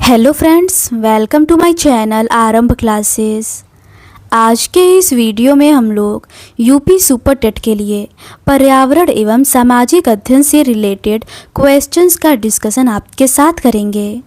Hello friends, welcome to my channel Aarambh classes. आज के इस वीडियो में हम लोग यूपी सुपर टेट के लिए पर्यावरण एवं सामाजिक अध्ययन से रिलेटेड क्वेश्चंस का डिस्कशन आपके साथ करेंगे।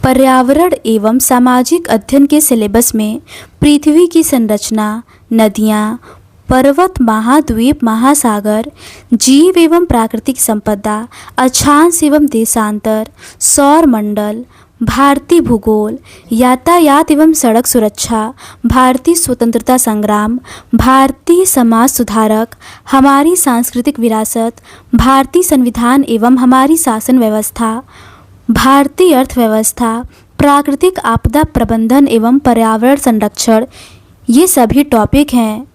पर्यावरण एवं सामाजिक अध्ययन के सिलेबस में पृथ्वी की संरचना, नदियाँ, पर्वत, महाद्वीप, महासागर, जीव एवं प्राकृतिक संपदा, अक्षांश एवं देशांतर, सौर मंडल, भारतीय भूगोल, यातायात एवं सड़क सुरक्षा, भारतीय स्वतंत्रता संग्राम, भारतीय समाज सुधारक, हमारी सांस्कृतिक विरासत, भारतीय संविधान एवं हमारी शासन व्यवस्था, भारतीय अर्थव्यवस्था, प्राकृतिक आपदा प्रबंधन एवं पर्यावरण संरक्षण, ये सभी टॉपिक हैं।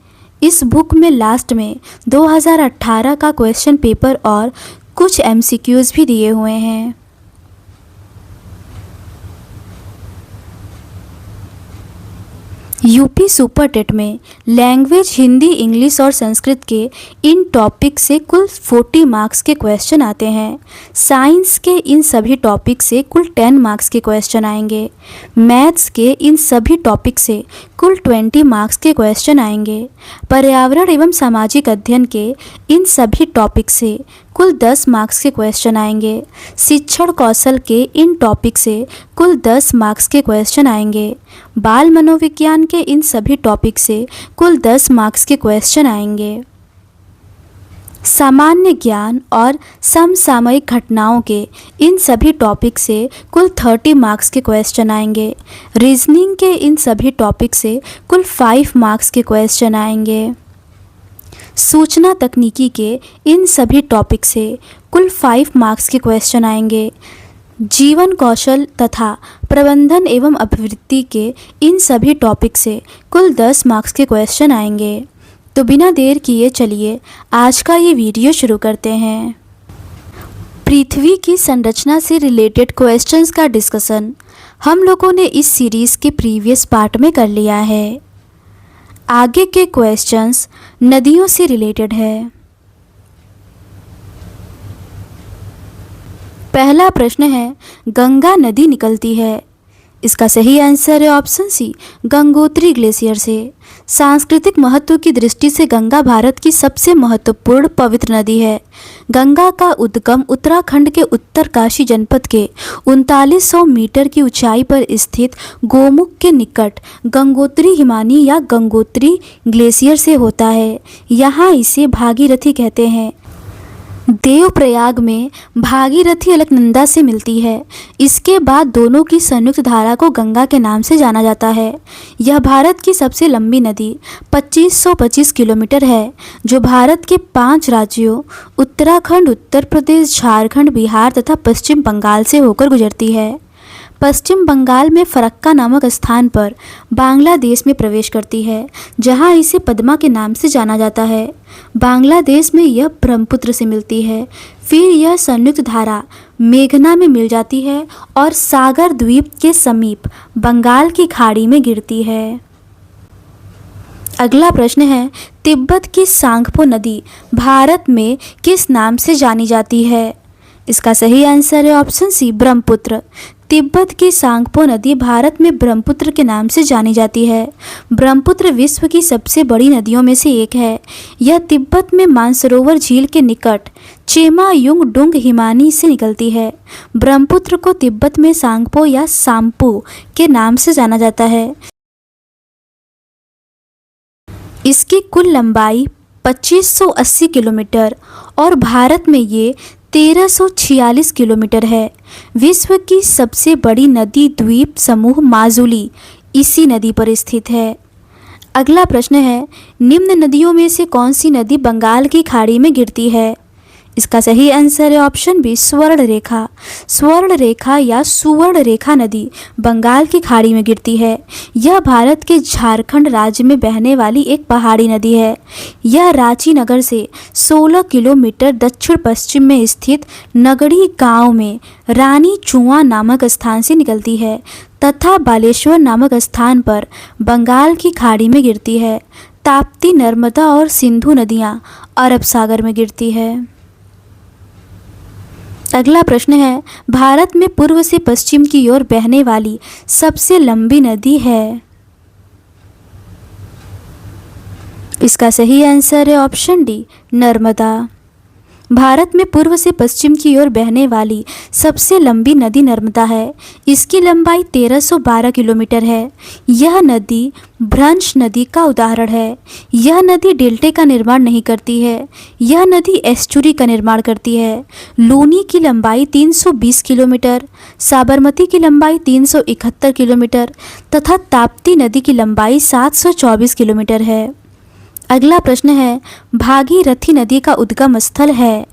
इस बुक में लास्ट में 2018 का क्वेश्चन पेपर और कुछ एमसीक्यूज़ भी दिए हुए हैं। यूपी सुपर टेट में लैंग्वेज हिंदी, इंग्लिश और संस्कृत के इन टॉपिक से कुल 40 मार्क्स के क्वेश्चन आते हैं। साइंस के इन सभी टॉपिक से कुल 10 मार्क्स के क्वेश्चन आएंगे। मैथ्स के इन सभी टॉपिक से कुल 20 मार्क्स के क्वेश्चन आएंगे। पर्यावरण एवं सामाजिक अध्ययन के इन सभी टॉपिक से कुल 10 मार्क्स के क्वेश्चन आएंगे। शिक्षण कौशल के इन टॉपिक से कुल 10 मार्क्स के क्वेश्चन आएंगे। बाल मनोविज्ञान के इन सभी टॉपिक से कुल 10 मार्क्स के क्वेश्चन आएंगे। सामान्य ज्ञान और समसामयिक घटनाओं के इन सभी टॉपिक से कुल 30 मार्क्स के क्वेश्चन आएंगे। रीजनिंग के इन सभी टॉपिक से कुल 5 मार्क्स के क्वेश्चन आएंगे। सूचना तकनीकी के इन सभी टॉपिक से कुल 5 मार्क्स के क्वेश्चन आएंगे। जीवन कौशल तथा प्रबंधन एवं अभिवृद्धि के इन सभी टॉपिक से कुल 10 मार्क्स के क्वेश्चन आएंगे। तो बिना देर किए चलिए आज का ये वीडियो शुरू करते हैं। पृथ्वी की संरचना से रिलेटेड क्वेश्चंस का डिस्कशन हम लोगों ने इस सीरीज़ के प्रीवियस पार्ट में कर लिया है। आगे के क्वेश्चंस नदियों से रिलेटेड है। पहला प्रश्न है, गंगा नदी निकलती है। इसका सही आंसर है ऑप्शन सी, गंगोत्री ग्लेशियर से। सांस्कृतिक महत्व की दृष्टि से गंगा भारत की सबसे महत्वपूर्ण पवित्र नदी है। गंगा का उद्गम उत्तराखंड के उत्तरकाशी जनपद के 3900 मीटर की ऊंचाई पर स्थित गोमुख के निकट गंगोत्री हिमानी या गंगोत्री ग्लेशियर से होता है। यहाँ इसे भागीरथी कहते हैं। देवप्रयाग में भागीरथी अलकनंदा से मिलती है। इसके बाद दोनों की संयुक्त धारा को गंगा के नाम से जाना जाता है। यह भारत की सबसे लंबी नदी 2525 किलोमीटर है, जो भारत के 5 राज्यों उत्तराखंड, उत्तर प्रदेश, झारखंड, बिहार तथा पश्चिम बंगाल से होकर गुजरती है। पश्चिम बंगाल में फरक्का नामक स्थान पर बांग्लादेश में प्रवेश करती है, जहां इसे पद्मा के नाम से जाना जाता है। बांग्लादेश में यह ब्रह्मपुत्र से मिलती है। फिर यह संयुक्त धारा मेघना में मिल जाती है और सागर द्वीप के समीप बंगाल की खाड़ी में गिरती है। अगला प्रश्न है, तिब्बत की सांगपो नदी भारत में किस नाम से जानी जाती है? इसका सही आंसर है ऑप्शन सी, ब्रह्मपुत्र। तिब्बत की सांगपो नदी भारत में ब्रह्मपुत्र के नाम से जानी जाती है। ब्रह्मपुत्र विश्व की सबसे बड़ी नदियों में से एक है। यह तिब्बत में मानसरोवर झील के निकट चेमा युंग डुंग हिमानी से निकलती है। ब्रह्मपुत्र को तिब्बत में सांगपो या साम्पू के नाम से जाना जाता है। इसकी कुल लंबाई 2580 किलोमीटर और भारत में ये 1346 किलोमीटर है। विश्व की सबसे बड़ी नदी द्वीप समूह माजुली इसी नदी पर स्थित है। अगला प्रश्न है, निम्न नदियों में से कौन सी नदी बंगाल की खाड़ी में गिरती है? इसका सही आंसर है ऑप्शन बी, स्वर्ण रेखा। स्वर्ण रेखा या सुवर्ण रेखा नदी बंगाल की खाड़ी में गिरती है। यह भारत के झारखंड राज्य में बहने वाली एक पहाड़ी नदी है। यह रांची नगर से 16 किलोमीटर दक्षिण पश्चिम में स्थित नगड़ी गांव में रानी चुआ नामक स्थान से निकलती है तथा बालेश्वर नामक स्थान पर बंगाल की खाड़ी में गिरती है। ताप्ती, नर्मदा और सिंधु नदियाँ अरब सागर में गिरती है। अगला प्रश्न है, भारत में पूर्व से पश्चिम की ओर बहने वाली सबसे लंबी नदी है। इसका सही आंसर है ऑप्शन डी, नर्मदा। भारत में पूर्व से पश्चिम की ओर बहने वाली सबसे लंबी नदी नर्मदा है। इसकी लंबाई 1312 किलोमीटर है। यह नदी भ्रंश नदी का उदाहरण है। यह नदी डेल्टे का निर्माण नहीं करती है, यह नदी एस्चुरी का निर्माण करती है। लूनी की लंबाई 320 किलोमीटर, साबरमती की लंबाई 371 किलोमीटर तथा ताप्ती नदी की लंबाई 724 किलोमीटर है। अगला प्रश्न है, भागीरथी नदी का उद्गम स्थल है।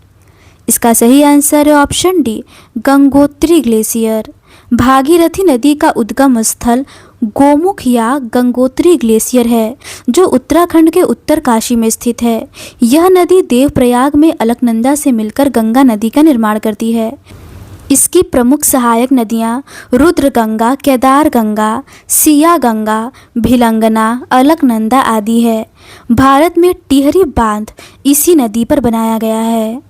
इसका सही आंसर है option D, Gangotri glacier. Bhagirathi नदी का उद्गम स्थल गोमुख या गंगोत्री ग्लेशियर है, जो उत्तराखंड के उत्तरकाशी में स्थित है। यह नदी देवप्रयाग में अलकनंदा से मिलकर गंगा नदी का निर्माण करती है। इसकी प्रमुख सहायक नदियाँ रुद्रगंगा, केदार गंगा, सिया गंगा, भिलंगना, अलकनंदा आदि है। भारत में टिहरी बांध इसी नदी पर बनाया गया है।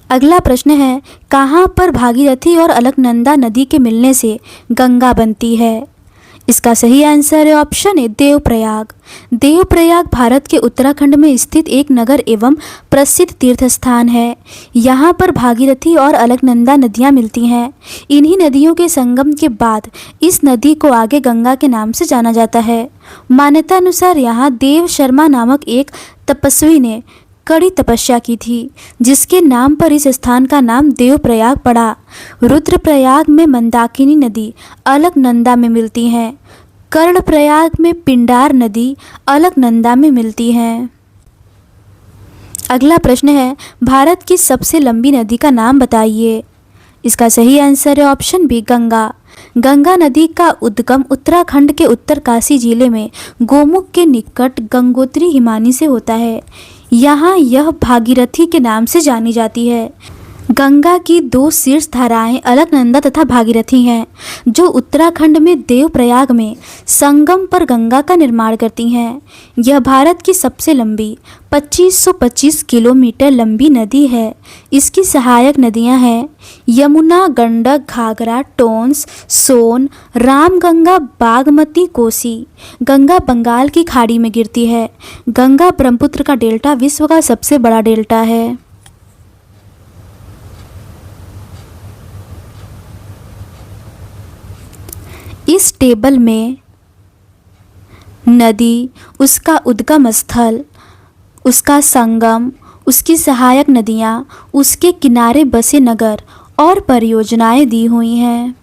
अगला प्रश्न है, कहाँ पर भागीरथी और अलकनंदा नदी के मिलने से गंगा बनती है। इसका सही आंसर है ऑप्शन ए, देवप्रयाग। देवप्रयाग भारत के उत्तराखंड में स्थित एक नगर एवं प्रसिद्ध तीर्थ स्थान है। यहाँ पर भागीरथी और अलकनंदा नदियाँ मिलती हैं। इन्हीं नदियों के संगम के बाद इस नदी को आगे गंगा के नाम से जाना जाता है। मान्यता अनुसार यहाँ देव शर्मा नामक एक तपस्वी ने कड़ी तपस्या की थी, जिसके नाम पर इस स्थान का नाम देवप्रयाग पड़ा। रुद्रप्रयाग में मंदाकिनी नदी अलकनंदा में मिलती हैं। कर्णप्रयाग में पिंडार नदी अलकनंदा में मिलती हैं। अगला प्रश्न है, भारत की सबसे लंबी नदी का नाम बताइए। इसका सही आंसर है ऑप्शन बी, गंगा। गंगा नदी का उद्गम उत्तराखंड के उत्तरकाशी जिले में गोमुख के निकट गंगोत्री हिमानी से होता है। यहाँ यह भागीरथी के नाम से जानी जाती है। गंगा की दो शीर्ष धाराएं अलकनंदा तथा भागीरथी हैं, जो उत्तराखंड में देवप्रयाग में संगम पर गंगा का निर्माण करती हैं। यह भारत की सबसे लंबी 2525 किलोमीटर लंबी नदी है। इसकी सहायक नदियां हैं यमुना, गंडक, घाघरा, टोंस, सोन, रामगंगा, बागमती, कोसी। गंगा बंगाल की खाड़ी में गिरती है। गंगा ब्रह्मपुत्र का डेल्टा विश्व का सबसे बड़ा डेल्टा है। इस टेबल में नदी, उसका उद्गम स्थल, उसका संगम, उसकी सहायक नदियाँ, उसके किनारे बसे नगर और परियोजनाएं दी हुई हैं।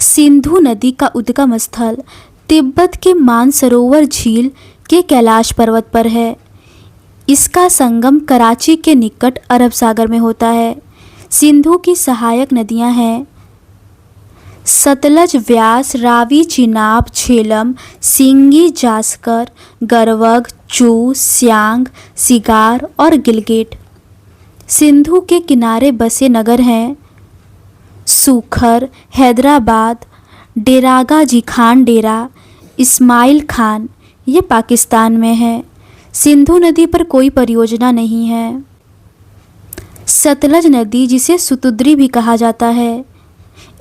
सिंधु नदी का उद्गम स्थल तिब्बत के मानसरोवर झील के कैलाश पर्वत पर है। इसका संगम कराची के निकट अरब सागर में होता है। सिंधु की सहायक नदियां हैं सतलज, व्यास, रावी, चिनाब, झेलम, सिंगी, जास्कर, गरवग, चू, स्यांग, सिगार और गिलगिट। सिंधु के किनारे बसे नगर हैं सूखर, हैदराबाद, डेरागा जी खान डेरा, इस्माइल खान, ये पाकिस्तान में है। सिंधु नदी पर कोई परियोजना नहीं है। सतलज नदी, जिसे सुतुद्री भी कहा जाता है,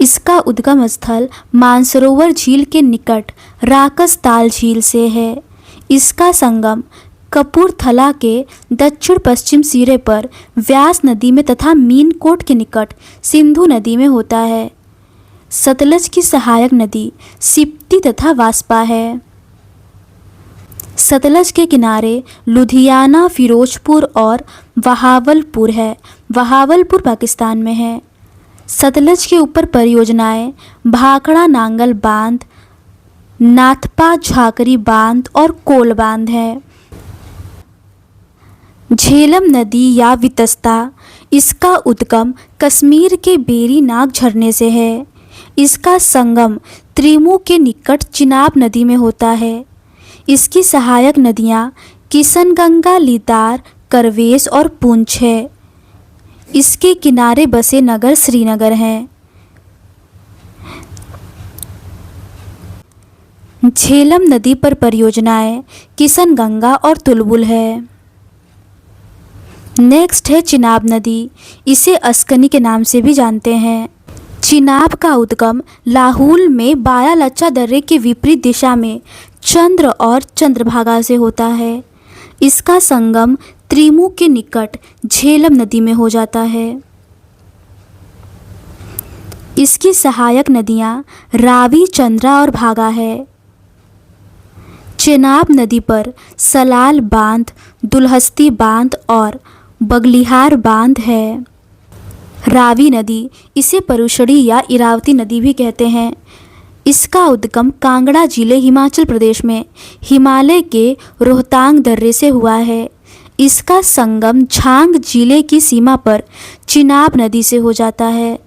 इसका उद्गम स्थल मानसरोवर झील के निकट राकसताल झील से है। इसका संगम कपूरथला के दक्षिण पश्चिम सिरे पर व्यास नदी में तथा मीनकोट के निकट सिंधु नदी में होता है। सतलज की सहायक नदी सिप्ती तथा वास्पा है। सतलज के किनारे लुधियाना, फिरोजपुर और बहावलपुर है। बहावलपुर पाकिस्तान में है। सतलज के ऊपर परियोजनाएं भाखड़ा नांगल बांध, नाथपा झाकरी बांध और कोल बांध है। झेलम नदी या वितस्ता, इसका उद्गम कश्मीर के बेरी नाग झरने से है। इसका संगम त्रिमू के निकट चिनाब नदी में होता है। इसकी सहायक नदियाँ किशनगंगा, लिदार, करवेश और पुंछ है। इसके किनारे बसे नगर श्रीनगर हैं। झेलम नदी पर परियोजनाएं किशनगंगा और तुलबुल है। नेक्स्ट है चिनाब नदी, इसे अस्कनी के नाम से भी जानते हैं। चिनाब का उद्गम लाहुल में बारालच्चा दर्रे के विपरीत दिशा में चंद्र और चंद्रभागा से होता है। इसका संगम त्रिमुख के निकट झेलम नदी में हो जाता है। इसकी सहायक नदियां रावी, चंद्रा और भागा है। चिनाब नदी पर सलाल बांध, दुलहस्ती बांध और बगलिहार बांध है। रावी नदी, इसे परुशड़ी या इरावती नदी भी कहते हैं। इसका उद्गम कांगड़ा जिले, हिमाचल प्रदेश में हिमालय के रोहतांग दर्रे से हुआ है। इसका संगम झांग जिले की सीमा पर चिनाब नदी से हो जाता है।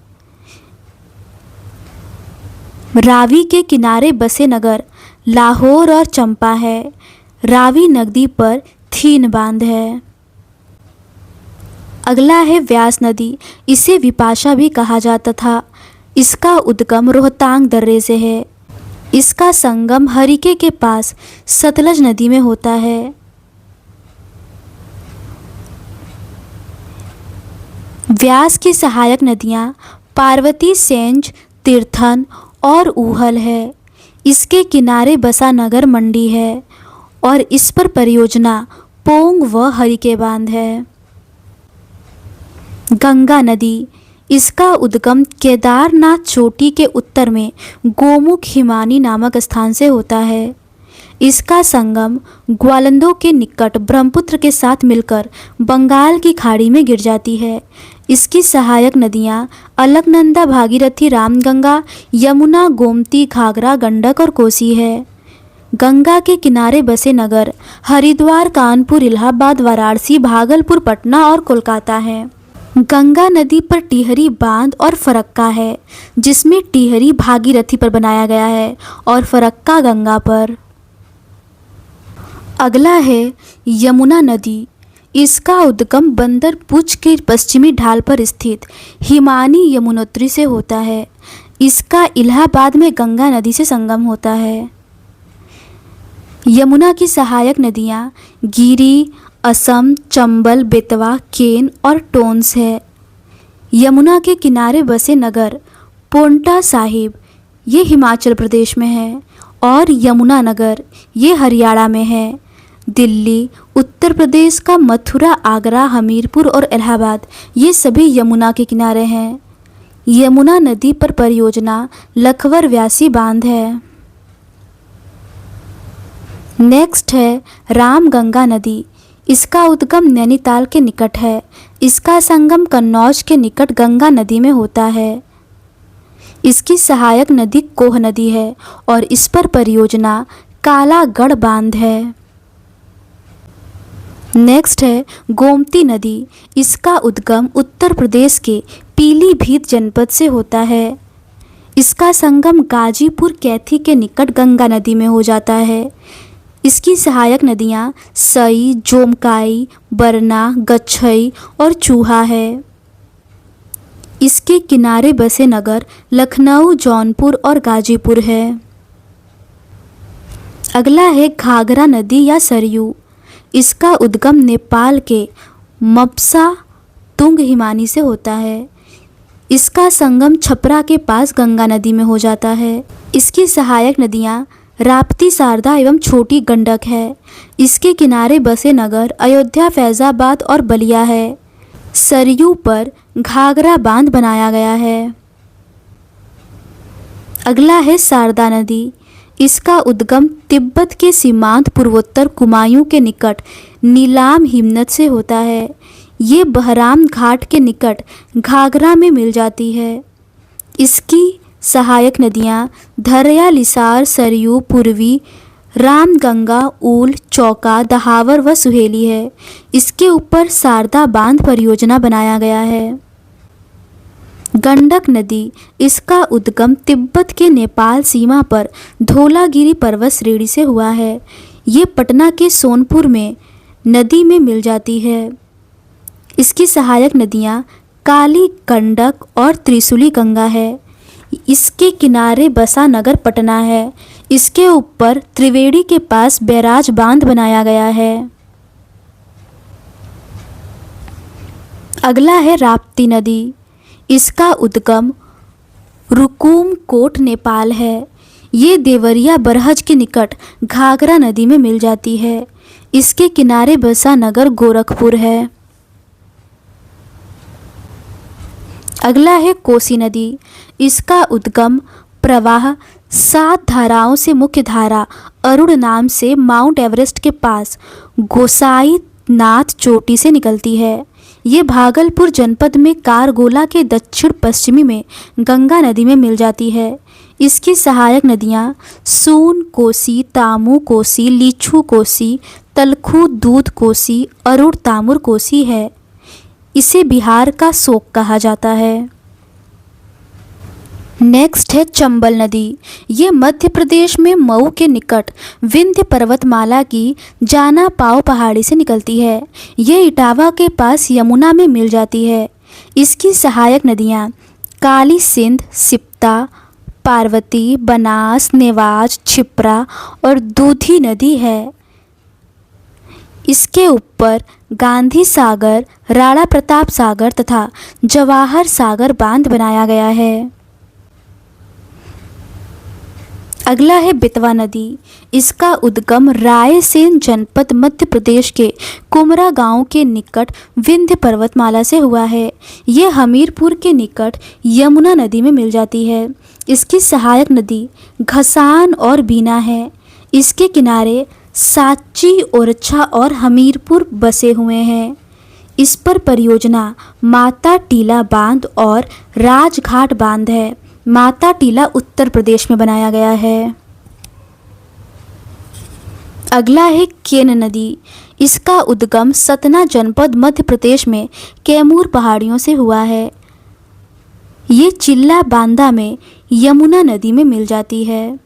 रावी के किनारे बसे नगर लाहौर और चंपा है। रावी नदी पर थीन बांध है। अगला है व्यास नदी, इसे विपाशा भी कहा जाता था। इसका उद्गम रोहतांग दर्रे से है। इसका संगम हरिके के पास सतलज नदी में होता है। व्यास की सहायक नदियां पार्वती, सेंज, तीर्थन और ऊहल है। इसके किनारे बसा नगर मंडी है और इस पर परियोजना पोंग व हरिके बांध है। गंगा नदी, इसका उद्गम केदारनाथ चोटी के उत्तर में गोमुख हिमानी नामक स्थान से होता है। इसका संगम ग्वालंदों के निकट ब्रह्मपुत्र के साथ मिलकर बंगाल की खाड़ी में गिर जाती है। इसकी सहायक नदियां अलकनंदा, भागीरथी, रामगंगा, यमुना, गोमती, घाघरा, गंडक और कोसी है। गंगा के किनारे बसे नगर हरिद्वार, कानपुर, इलाहाबाद, वाराणसी, भागलपुर, पटना और कोलकाता हैं। गंगा नदी पर टिहरी बांध और फरक्का है, जिसमें टिहरी भागीरथी पर बनाया गया है और फरक्का गंगा पर। अगला है यमुना नदी। इसका उद्गम बंदर पुंछ के पश्चिमी ढाल पर स्थित हिमानी यमुनोत्री से होता है। इसका इलाहाबाद में गंगा नदी से संगम होता है। यमुना की सहायक नदियां गिरी, असम, चंबल, बेतवा, केन और टोंस है। यमुना के किनारे बसे नगर पोंटा साहिब, ये हिमाचल प्रदेश में है, और यमुना नगर, ये हरियाणा में है। दिल्ली, उत्तर प्रदेश का मथुरा, आगरा, हमीरपुर और इलाहाबाद, ये सभी यमुना के किनारे हैं। यमुना नदी पर परियोजना लखवर व्यासी बांध है। नेक्स्ट है रामगंगा नदी। इसका उद्गम नैनीताल के निकट है। इसका संगम कन्नौज के निकट गंगा नदी में होता है। इसकी सहायक नदी कोह नदी है और इस पर परियोजना कालागढ़ बांध है। नेक्स्ट है गोमती नदी। इसका उद्गम उत्तर प्रदेश के पीलीभीत जनपद से होता है। इसका संगम गाजीपुर, कैथी के निकट गंगा नदी में हो जाता है। इसकी सहायक नदियां सई, जोमकाई, बरना, गच्छई और चूहा है। इसके किनारे बसे नगर लखनऊ, जौनपुर और गाजीपुर है। अगला है घाघरा नदी या सरयू। इसका उद्गम नेपाल के मपसा तुंग हिमानी से होता है। इसका संगम छपरा के पास गंगा नदी में हो जाता है। इसकी सहायक नदियां राप्ती, शारदा एवं छोटी गंडक है। इसके किनारे बसे नगर अयोध्या, फैजाबाद और बलिया है। सरयू पर घाघरा बांध बनाया गया है। अगला है शारदा नदी। इसका उद्गम तिब्बत के सीमांत पूर्वोत्तर कुमायूं के निकट नीलाम हिमनद से होता है। ये बहराम घाट के निकट घाघरा में मिल जाती है। इसकी सहायक नदियां धरया, लिसार, सरयू, पूर्वी, रामगंगा, ऊल, चौका, दहावर व सुहेली है। इसके ऊपर शारदा बांध परियोजना बनाया गया है। गंडक नदी। इसका उद्गम तिब्बत के नेपाल सीमा पर धौलागिरी पर्वत श्रेणी से हुआ है। ये पटना के सोनपुर में नदी में मिल जाती है। इसकी सहायक नदियां काली गंडक और त्रिशूली गंगा है। इसके किनारे बसा नगर पटना है। इसके ऊपर त्रिवेणी के पास बैराज बांध बनाया गया है। अगला है राप्ती नदी। इसका उद्गम रुकुमकोट नेपाल है। ये देवरिया बरहज के निकट घाघरा नदी में मिल जाती है। इसके किनारे बसा नगर गोरखपुर है। अगला है कोसी नदी। इसका उद्गम प्रवाह 7 धाराओं से मुख्य धारा अरुण नाम से माउंट एवरेस्ट के पास गोसाईनाथ चोटी से निकलती है। ये भागलपुर जनपद में कारगोला के दक्षिण पश्चिमी में गंगा नदी में मिल जाती है। इसकी सहायक नदियाँ सून कोसी, तामू कोसी, लीछू कोसी, तलखू दूध कोसी, अरुण तामुर कोसी है। इसे बिहार का शोक कहा जाता है। नेक्स्ट है चंबल नदी। ये मध्य प्रदेश में मऊ के निकट विंध्य पर्वतमाला की जाना पाव पहाड़ी से निकलती है। ये इटावा के पास यमुना में मिल जाती है। इसकी सहायक नदियाँ काली सिंध, सिप्ता, पार्वती, बनास, नेवाज, छिप्रा और दूधी नदी है। इसके ऊपर गांधी सागर, राणा प्रताप सागर तथा जवाहर सागर बांध बनाया गया है। अगला है बेतवा नदी। इसका उद्गम रायसेन जनपद मध्य प्रदेश के कुमरा गांव के निकट विंध्य पर्वतमाला से हुआ है। ये हमीरपुर के निकट यमुना नदी में मिल जाती है। इसकी सहायक नदी घसान और बीना है। इसके किनारे सांची, ओरछा और हमीरपुर बसे हुए हैं। इस पर परियोजना माता टीला बांध और राजघाट बांध है। माता टीला उत्तर प्रदेश में बनाया गया है। अगला है केन नदी। इसका उद्गम सतना जनपद मध्य प्रदेश में कैमूर पहाड़ियों से हुआ है। ये चिल्ला बांदा में यमुना नदी में मिल जाती है।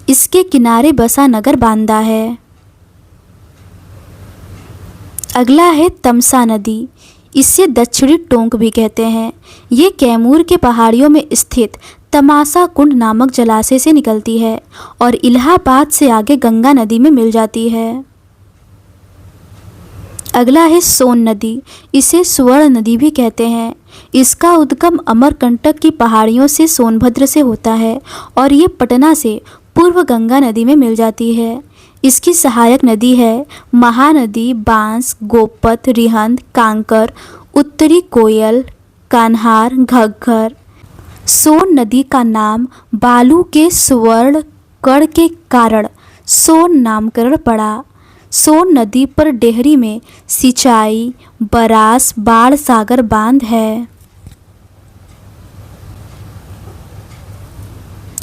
इसके किनारे बसा नगर बांदा है। अगला है तमसा नदी। इसे दक्षिणी टोंक भी कहते हैं। ये कैमूर के पहाड़ियों में स्थित तमासा कुंड नामक जलाशय से निकलती है और इलाहाबाद से आगे गंगा नदी में मिल जाती है। अगला है सोन नदी। इसे स्वर्ण नदी भी कहते हैं। इसका उद्गम अमरकंटक की पहाड़ियों से सोनभद्र से होता है और ये पटना से पूर्व गंगा नदी में मिल जाती है। इसकी सहायक नदी है महानदी, बांस, गोपत, रिहंद, कांकर, उत्तरी कोयल, कान्हार, घग्घर। सोन नदी का नाम बालू के स्वर्ण कण के कारण सोन नामकरण पड़ा। सोन नदी पर डेहरी में सिंचाई, बरास, बाढ़ सागर बांध है।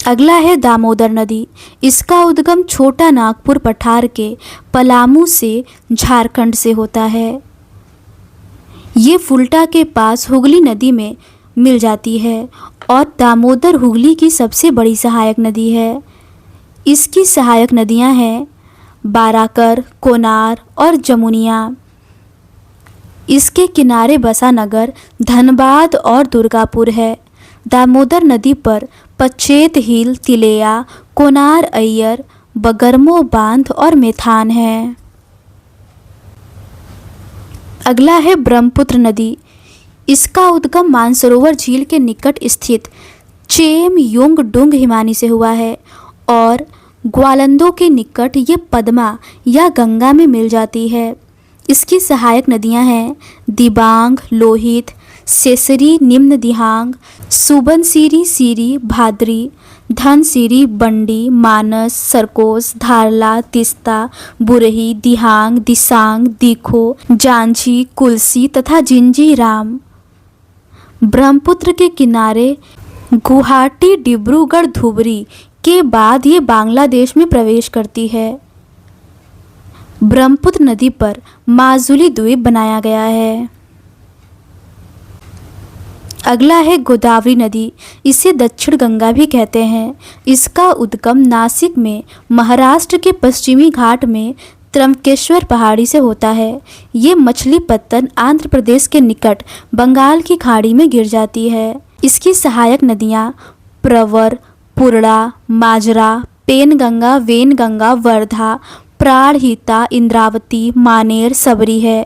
अगला है दामोदर नदी। इसका उद्गम छोटा नागपुर पठार के पलामू से झारखंड से होता है। ये फुल्टा के पास हुगली नदी में मिल जाती है और दामोदर हुगली की सबसे बड़ी सहायक नदी है। इसकी सहायक नदियां हैं बाराकर, कोनार और जमुनिया। इसके किनारे बसा नगर धनबाद और दुर्गापुर है। दामोदर नदी पर पचेत हिल, तिलेया, कोनार अय्यर, बगरमो बांध और मेथान है। अगला है ब्रह्मपुत्र नदी। इसका उद्गम मानसरोवर झील के निकट स्थित चेम युंग डुंग हिमानी से हुआ है और ग्वालंदों के निकट ये पद्मा या गंगा में मिल जाती है। इसकी सहायक नदियां हैं दिबांग, लोहित, सेसरी, निम्न दिहांग, सुबनसिरी, सीरी, भाद्री, धनसिरी, बंडी, मानस, सरकोस, धारला, तिस्ता, बुरही, दिहांग, दिसांग, दीखो, जांझी, कुलसी तथा जिंजीराम। ब्रह्मपुत्र के किनारे गुवाहाटी, डिब्रूगढ़, धुबरी के बाद ये बांग्लादेश में प्रवेश करती है। ब्रह्मपुत्र नदी पर माजुली द्वीप बनाया गया है। अगला है गोदावरी नदी। इसे दक्षिण गंगा भी कहते हैं। इसका उद्गम नासिक में महाराष्ट्र के पश्चिमी घाट में त्र्यंबकेश्वर पहाड़ी से होता है। ये मछलीपत्तन आंध्र प्रदेश के निकट बंगाल की खाड़ी में गिर जाती है। इसकी सहायक नदियाँ प्रवर, पूर्णा, माजरा, पेनगंगा, वेनगंगा, वर्धा, प्राणहिता, इंद्रावती, मानेर, सबरी है।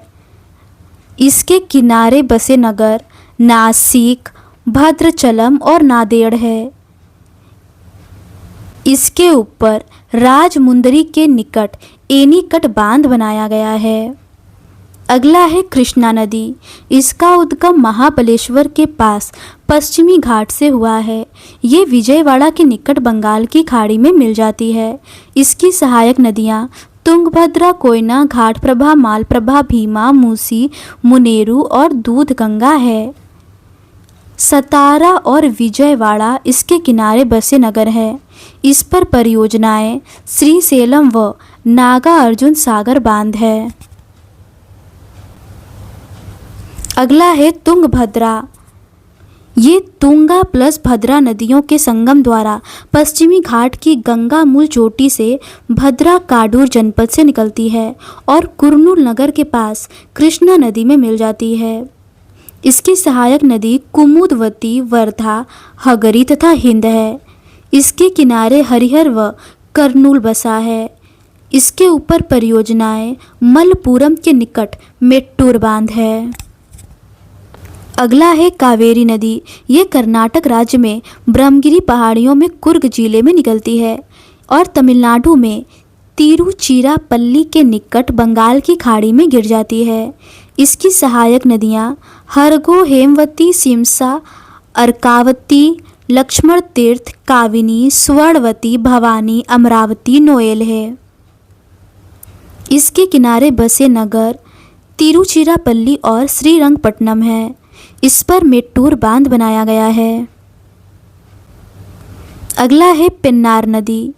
इसके किनारे बसे नगर नासिक, भद्राचलम और नांदेड़ है। इसके ऊपर राजमुंदरी के निकट एनीकट बांध बनाया गया है। अगला है कृष्णा नदी। इसका उद्गम महाबलेश्वर के पास पश्चिमी घाट से हुआ है। ये विजयवाड़ा के निकट बंगाल की खाड़ी में मिल जाती है। इसकी सहायक नदियाँ तुंगभद्रा, कोयना, घाटप्रभा, मालप्रभा, भीमा, मूसी, मुनेरू और दूधगंगा है। सतारा और विजयवाड़ा इसके किनारे बसे नगर है। इस पर परियोजनाएं श्रीशैलम व नागा अर्जुन सागर बांध है। अगला है तुंगभद्रा। ये तुंगा प्लस भद्रा नदियों के संगम द्वारा पश्चिमी घाट की गंगा मूल चोटी से भद्रा काडूर जनपद से निकलती है और कुरनूल नगर के पास कृष्णा नदी में मिल जाती है। इसकी सहायक नदी कुमुदवती, वर्धा, हगरी तथा हिंद है। इसके किनारे हरिहर व करनूल बसा है। इसके ऊपर परियोजनाएं मलपुरम के निकट मेट्टूर बांध है। अगला है कावेरी नदी। ये कर्नाटक राज्य में ब्रह्मगिरी पहाड़ियों में कुर्ग जिले में निकलती है और तमिलनाडु में तिरुचिरापल्ली के निकट बंगाल की खाड़ी में गिर जाती है। इसकी सहायक नदियाँ हरगो, हेमवती, सिमसा, अर्कावती, लक्ष्मण तीर्थ, काविनी, स्वर्णवती, भवानी, अमरावती, नोएल है। इसके किनारे बसे नगर तिरुचिरापल्ली और श्रीरंगपट्टनम है। इस पर मेट्टूर बांध बनाया गया है। अगला है पेन्नार नदी।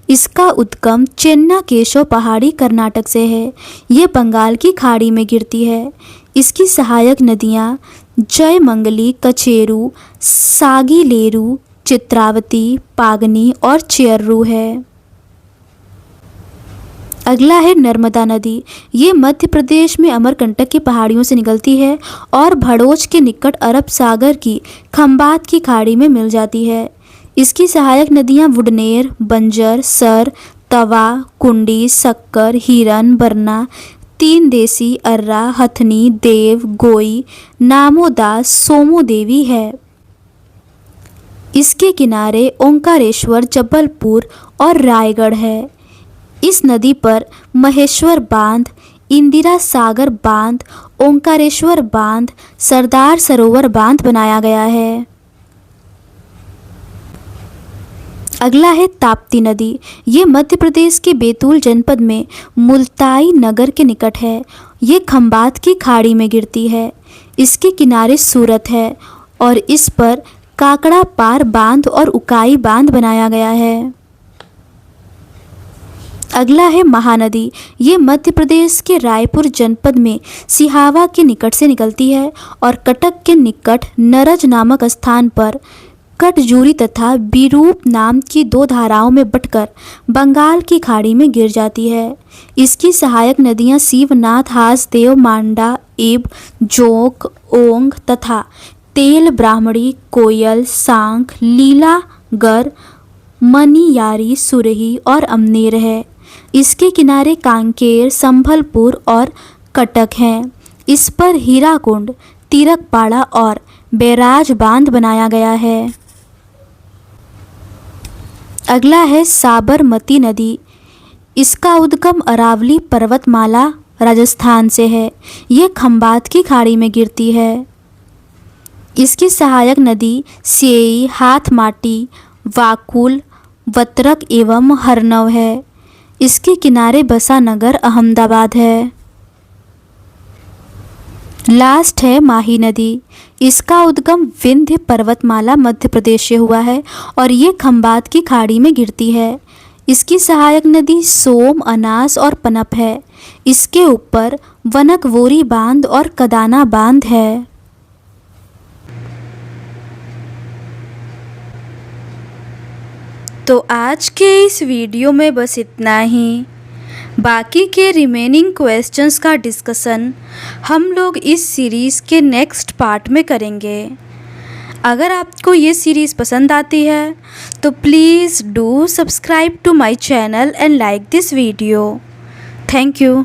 इसका उद्गम चेन्नाकेशव पहाड़ी कर्नाटक से है। ये बंगाल की खाड़ी में गिरती है। इसकी सहायक नदियाँ जयमंगली, कचेरू, सागीलेरू, चित्रावती, पागनी और चेयर्रू है। अगला है नर्मदा नदी। ये मध्य प्रदेश में अमरकंटक की पहाड़ियों से निकलती है और भड़ोच के निकट अरब सागर की खंबात की खाड़ी में मिल जाती है। इसकी सहायक नदियाँ वुडनेर, बंजर, सर, तवा, कुंडी, सक्कर, हिरन, बरना, तीन देसी, अर्रा, हथनी, देव, गोई, नामोदास, सोमोदेवी है। इसके किनारे ओंकारेश्वर, जबलपुर और रायगढ़ है। इस नदी पर महेश्वर बांध, इंदिरा सागर बांध, ओंकारेश्वर बांध, सरदार सरोवर बांध बनाया गया है। अगला है ताप्ती नदी। ये मध्य प्रदेश के बैतूल जनपद में मुल्ताई नगर के निकट है। ये खंबात की खाड़ी में गिरती है। इसके किनारे सूरत है और इस पर काकड़ा पार बांध और उकाई बांध बनाया गया है। अगला है महानदी। ये मध्य प्रदेश के रायपुर जनपद में सिहावा के निकट से निकलती है और कटक के निकट नरज नामक स्थान पर कटजूरी तथा बिरूप नाम की दो धाराओं में बटकर बंगाल की खाड़ी में गिर जाती है। इसकी सहायक नदियाँ शिवनाथ, हासदेव, मांडा, इब, जोक, ओंग तथा तेल, ब्राह्मणी, कोयल, सांख, लीलागर, मनियारी, सुरही और अमनेर है। इसके किनारे कांकेर, संभलपुर और कटक हैं। इस पर हीराकुंड, तिरकपाड़ा और बैराज बांध बनाया गया है। अगला है साबरमती नदी। इसका उद्गम अरावली पर्वतमाला राजस्थान से है। ये खंबात की खाड़ी में गिरती है। इसकी सहायक नदी सेई, हाथमाटी, वाकुल, वत्रक एवं हरनव है। इसके किनारे बसा नगर अहमदाबाद है। लास्ट है माही नदी। इसका उद्गम विंध्य पर्वतमाला मध्य प्रदेश से हुआ है और ये खंबात की खाड़ी में गिरती है। इसकी सहायक नदी सोम, अनास और पनप है। इसके ऊपर वनकवोरी बांध और कदाना बांध है। तो आज के इस वीडियो में बस इतना ही। बाकी के रिमेनिंग क्वेश्चंस का डिस्कशन हम लोग इस सीरीज़ के नेक्स्ट पार्ट में करेंगे। अगर आपको ये सीरीज़ पसंद आती है तो please do subscribe to my channel and like this video. Thank you.